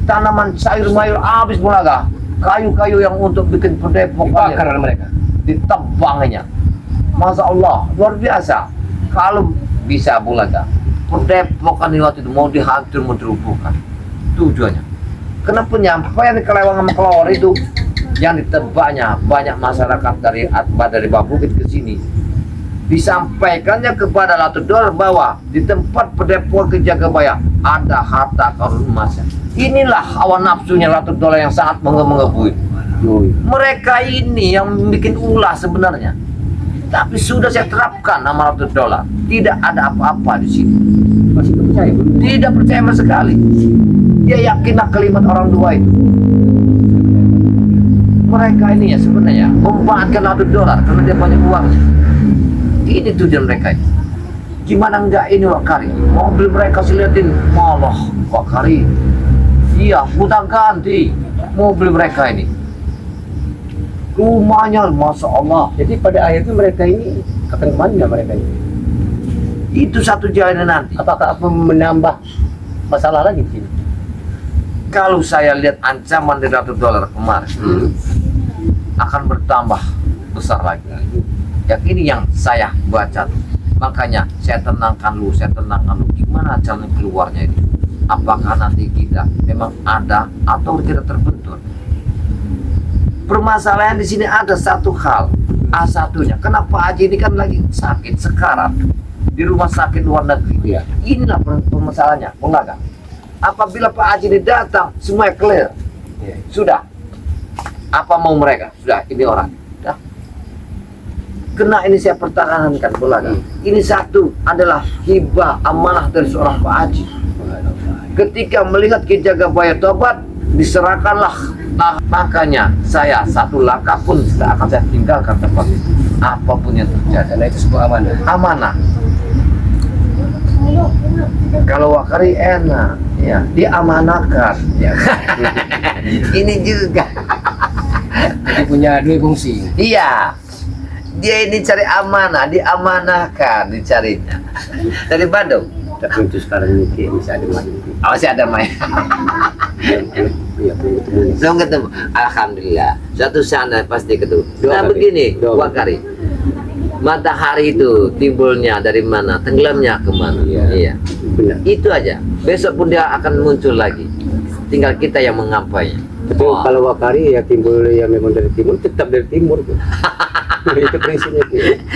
Tanaman sayur-mayur habis Bulaga. Kayu-kayu yang untuk bikin pendepokan Dibakar oleh mereka. ditebangnya. Masya Allah, luar biasa. Kalau bisa Bulaga, pendepokan waktu itu mau dihancur, mau dirubuhkan. tujuannya. Karena penyampaian kelewangan kelor itu yang ditebaknya banyak masyarakat dari Bukit ke sini, disampaikannya kepada Latud Dolar bahwa di tempat pendepoan ke Jagabaya ada harta karun emasnya. Inilah hawa nafsunya Latud Dolar yang sangat menggebu-gebui. Mereka ini yang bikin ulah sebenarnya. Tapi sudah saya terapkan nama Latud Dolar. Tidak ada apa-apa di sini. Masih percaya? Tidak percaya sama sekali. Dia yakinlah kalimat orang tua itu. Mereka ini ya sebenarnya memanfaatkan Latud Dolar karena dia banyak uangnya. Ini tujuan mereka ini. Gimana enggak ini Wakari? Mobil mereka saya liatin malah Wakari. Iya, hutang ganti mobil mereka ini. Rumahnya, masya Allah. Jadi pada akhirnya mereka ini akan kemana mereka ini? Itu satu jalan nanti. Apakah menambah masalah lagi di sini? Kalau saya lihat ancaman dari Latud Dolar kemarin, akan bertambah besar lagi. Yang ini yang saya baca. Makanya saya tenangkan lu. Gimana jalan keluarnya itu? Apakah nanti kita memang ada atau kita terbentur? Permasalahan di sini ada satu hal. Satunya, kenapa Haji ini kan lagi sakit sekarang di rumah sakit luar negeri? Iya. Inilah permasalahannya, enggak? Apabila Pak Haji ini datang, semuanya clear. Iya. Sudah. Apa mau mereka? Sudah, ini orang. Sudah. Kena ini saya pertahankan belakang. Ini satu adalah hibah amanah dari seorang Pak Haji. Ketika melihat Ki Jagabaya tobat, diserahkanlah. Makanya saya satu langkah pun tidak akan saya tinggalkan tempat itu. Apapun yang terjadi. Karena itu sebuah amanah. Amanah. Kalau Wakari enak, ya diamanahkan. Ya. Ini juga. Jadi punya dua fungsi. Iya. Dia ini cari amanah, diamanahkan, dicarinya. Dari Bandung. Tapi untuk sekarang ini masih ada main. Oh, masih ada main. Iya, Belum ketemu. Alhamdulillah. Suatu sana pasti ketemu. Doa Nah kali. begini, Doa. Wakari. Matahari itu timbulnya dari mana, tenggelamnya kemana. Iya. Benar. Itu aja. Besok pun dia akan muncul lagi. Tinggal kita yang mengampainya. Tapi kalau Wakari ya timbul ya memang dari timur, tetap dari timur. Itu prinsipnya.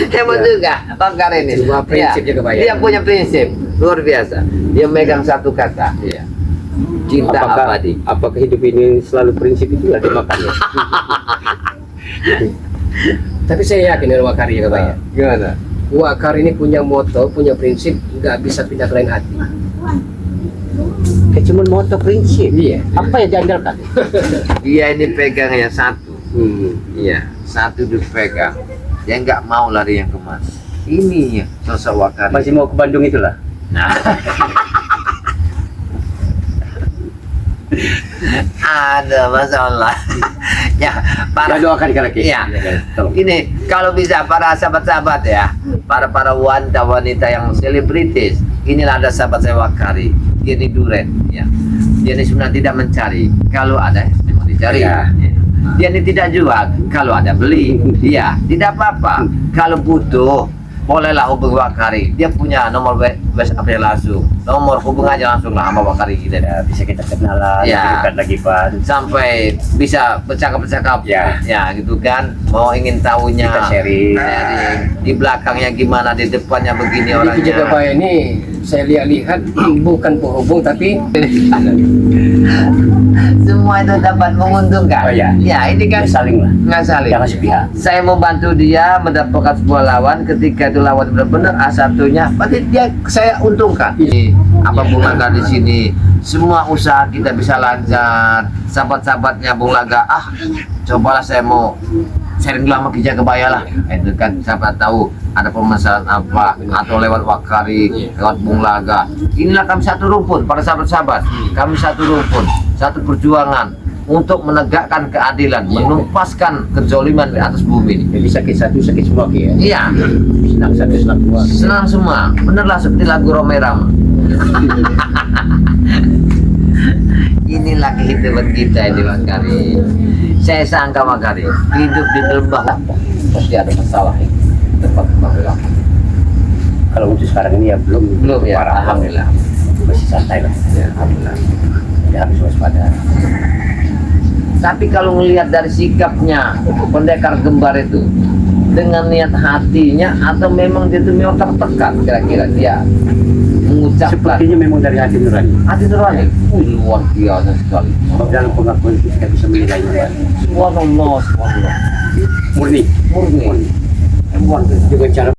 Hebat Ya. juga Wakari ini. Sebuah prinsip Ya, Jagabaya. dia punya prinsip luar biasa. Dia megang satu kata. Iya. Cinta Apakah, abadi. apakah hidup ini selalu prinsip itulah dimakannya? Tapi saya yakin dengan Wakari Jagabaya. Gimana? Wakari ini punya moto, punya prinsip, nggak bisa pindah ke lain hati. Kayak cuma moto prinsip. Iya. Apa yang diandalkan? Dia ini pegangnya satu. Hmm. Iya, satu dipegang. Dia nggak mau lari yang kemana. Ini ya sosok Wakari. Masih mau ke Bandung itulah. Nah. Ada masalah. Ya, para Ya, doakan kalau gitu. Iya. Tolong. Ini kalau bisa para sahabat-sahabat ya, para wanita-wanita yang selebritis, inilah ada sahabat saya Wakari. Dia di Duren, ya. Dia ini sebenarnya tidak mencari, kalau ada memang dicari. Ya. Ya. Dia ini tidak jual, kalau ada beli. Iya, tidak apa-apa. Kalau butuh, bolehlah hubungi Wakari. Dia punya nomor WhatsApp-nya langsung. Nomor hubung aja langsung lah sama Wakari kita. Ya, bisa kita kenalan, Ya. dekat lagi Pak. Sampai bisa bercakap-cakap Ya. gitu kan, mau ingin tahunya Kita sharing. di belakangnya gimana, di depannya begini Jadi Ki orangnya. Jagabaya ini saya lihat bukan penghubung tapi Semua itu dapat menguntungkan. Oh, ya. Ya, ini kan Ya, saling lah. nggak saling. Jangan sepihak. Saya mau bantu dia mendapatkan sebuah lawan, ketika itu lawan benar-benar satunya, berarti dia saya untungkan. Ini apa Bung Laga di sini, semua usaha kita bisa lancar. Sahabat-sahabatnya Bung Laga, cobalah saya mau sharing dulu sama Ki Jagabaya lah. Itu kan siapa tahu ada permasalahan apa, atau lewat Wakari, lewat Bung Laga. Inilah kami satu rumpun, para sahabat-sahabat. Kami satu rumpun, satu perjuangan untuk menegakkan keadilan, menumpaskan kezoliman di atas bumi ini. Jadi sakit satu, sakit semua Ki, ya. Iya, Senang satu, senang semua. senang semua. Benerlah seperti lagu Roma Irama. Inilah kehidupan kita ini Wakari. Saya sangka Wakari, hidup di lembah pasti ada masalah ini. Tempat kembang. Kalau untuk sekarang ini ya belum Belum ya, parah. alhamdulillah. Masih santai lah. Ya, alhamdulillah. ya harus waspada. Tapi kalau melihat dari sikapnya pendekar gembar itu, dengan niat hatinya atau memang dia itu memang tertekan, kira-kira dia mengucapkan Sepertinya memang dari hati nurani. hati nurani. Luar biasa sekali. Dalam pengakuan itu kita bisa menilainya. Subhanallah, subhanallah. Murni. Murni. Juga cara